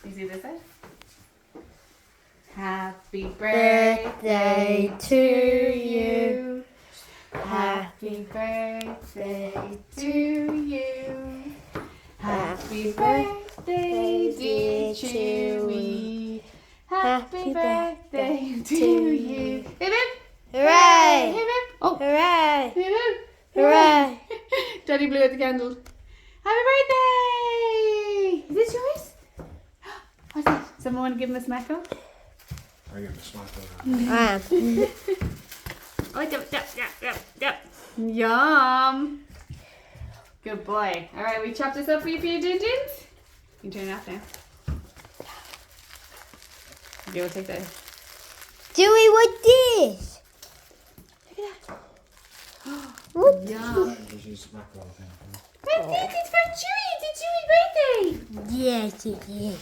You see this side? Happy birthday to you. Happy birthday to you. Happy birthday, dear Chewie. Happy birthday to you. Hip hip. Hooray! Hip hip. Oh. Hooray! Hip hip. Hooray! Daddy blew out the candle. Happy birthday! Is this yours? What's that? Someone want to give him a smackle? I give him a smack. Oh, yep. Yum. Good boy. All right, we chopped this up for you, Din Dins. You can turn it off now. Okay, we'll take that. Chewie, what's this? Look at that. What? Yum. Just use smack all the time. This is for Chewie. It's Chewie's birthday. Yes, it is.